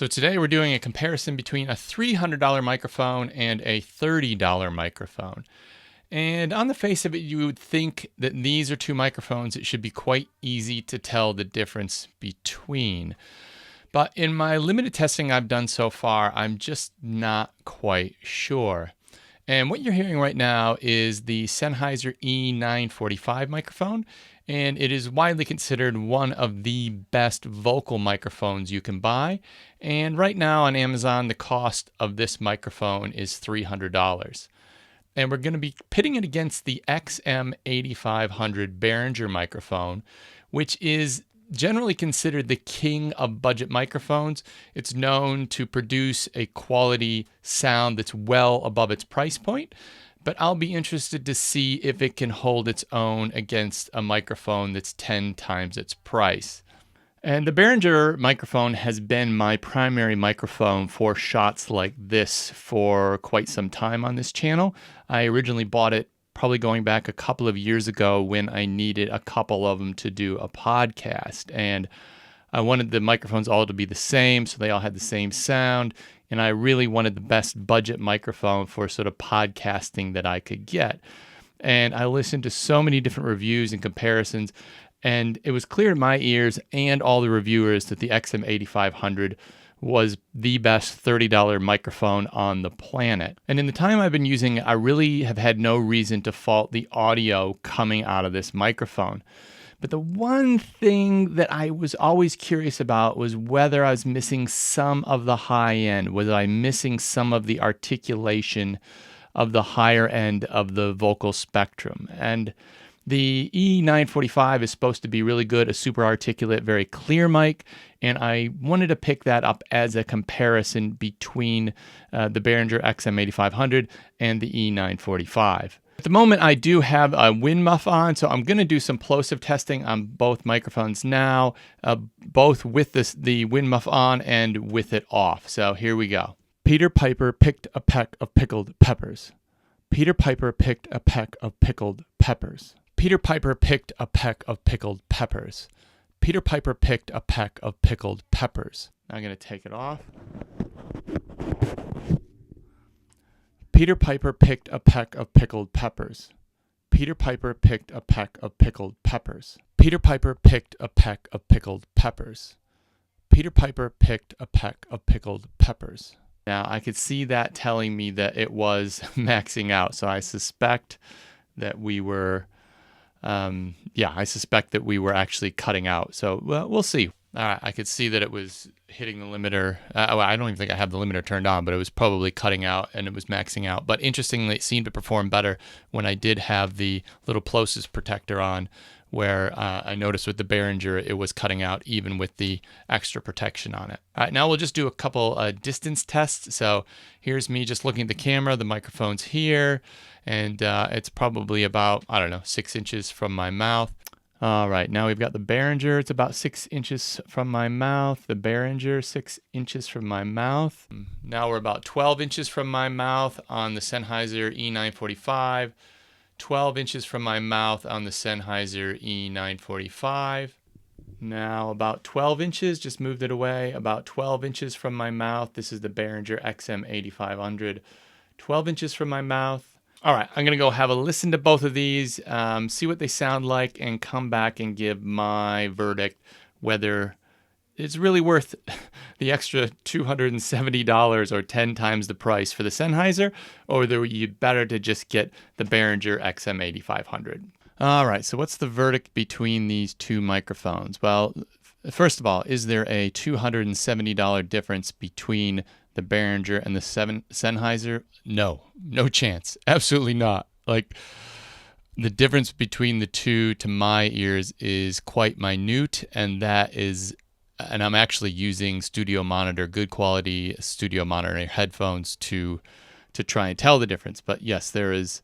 So today we're doing a comparison between a $300 microphone and a $30 microphone. And on the face of it, you would think that these are two microphones it should be quite easy to tell the difference between. But in my limited testing I've done so far, I'm just not quite sure. And what you're hearing right now is the Sennheiser E945 microphone, and it is widely considered one of the best vocal microphones you can buy. And right now on Amazon, the cost of this microphone is $300. And we're going to be pitting it against the XM8500 Behringer microphone, which is generally considered the king of budget microphones. It's known to produce a quality sound that's well above its price point, but I'll be interested to see if it can hold its own against a microphone that's 10 times its price. And the Behringer microphone has been my primary microphone for shots like this for quite some time on this channel. I originally bought it probably going back a couple of years ago when I needed a couple of them to do a podcast. And I wanted the microphones all to be the same, so they all had the same sound. And I really wanted the best budget microphone for sort of podcasting that I could get. And I listened to so many different reviews and comparisons, and it was clear to my ears and all the reviewers that the XM8500 was the best $30 microphone on the planet. And in the time I've been using it, I really have had no reason to fault the audio coming out of this microphone. But the one thing that I was always curious about was whether I was missing some of the high end. Was I missing some of the articulation of the higher end of the vocal spectrum? And the E945 is supposed to be really good, a super articulate, very clear mic, and I wanted to pick that up as a comparison between the Behringer XM8500 and the E945. At the moment, I do have a wind muff on, so I'm going to do some plosive testing on both microphones now, both with the wind muff on and with it off. So here we go. Peter Piper picked a peck of pickled peppers. Peter Piper picked a peck of pickled peppers. Peter Piper picked a peck of pickled peppers. Peter Piper picked a peck of pickled peppers. Now I'm going to take it off. Peter Piper picked a peck of pickled peppers. Peter Piper picked a peck of pickled peppers. Peter Piper picked a peck of pickled peppers. Peter Piper picked a peck of pickled peppers. Now I could see that telling me that it was maxing out, so I suspect that we were actually cutting out. So we'll see. All right, I could see that it was hitting the limiter. I don't even think I have the limiter turned on, but it was probably cutting out and it was maxing out. But interestingly, it seemed to perform better when I did have the little plosive protector on, where I noticed with the Behringer it was cutting out even with the extra protection on it. All right, now we'll just do a couple distance tests. So here's me just looking at the camera. The microphone's here, and it's probably about, 6 inches from my mouth. All right, now we've got the Behringer. It's about 6 inches from my mouth. The Behringer, 6 inches from my mouth. Now we're about 12 inches from my mouth on the Sennheiser E945. 12 inches from my mouth on the Sennheiser E945. Now about 12 inches, just moved it away. About 12 inches from my mouth. This is the Behringer XM8500. 12 inches from my mouth. All right, I'm going to go have a listen to both of these, see what they sound like, and come back and give my verdict whether it's really worth the extra $270 or 10 times the price for the Sennheiser, or whether you'd better to just get the Behringer XM8500. All right, so what's the verdict between these two microphones? Well, first of all, is there a $270 difference between the Behringer and the Sennheiser? No chance. Absolutely not. Like, the difference between the two to my ears is quite minute, and I'm actually using studio monitor, good quality studio monitor headphones to try and tell the difference. But yes, there is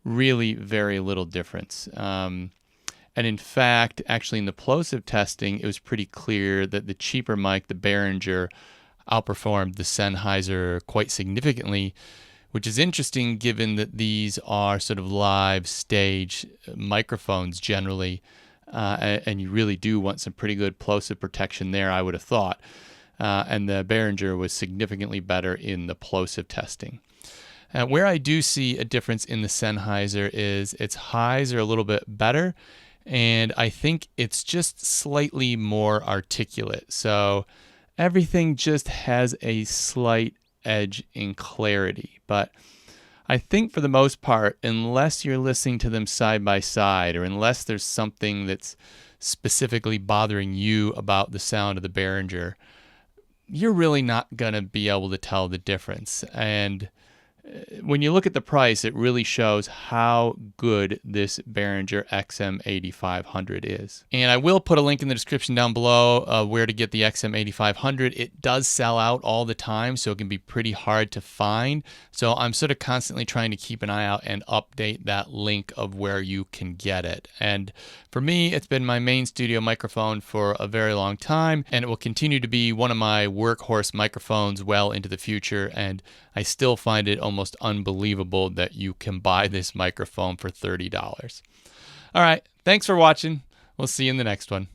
really very little difference. And in fact, actually in the plosive testing, it was pretty clear that the cheaper mic, the Behringer, outperformed the Sennheiser quite significantly, which is interesting given that these are sort of live stage microphones generally, and you really do want some pretty good plosive protection there, I would have thought. and the Behringer was significantly better in the plosive testing. Where I do see a difference in the Sennheiser is its highs are a little bit better, and I think it's just slightly more articulate. So everything just has a slight edge in clarity. But I think for the most part, unless you're listening to them side by side, or unless there's something that's specifically bothering you about the sound of the Behringer, you're really not going to be able to tell the difference. And when you look at the price, it really shows how good this Behringer XM8500 is. And I will put a link in the description down below where to get the XM8500. It does sell out all the time, so it can be pretty hard to find. So I'm sort of constantly trying to keep an eye out and update that link of where you can get it. And for me, it's been my main studio microphone for a very long time, and it will continue to be one of my workhorse microphones well into the future. And I still find it almost unbelievable that you can buy this microphone for $30. All right, thanks for watching. We'll see you in the next one.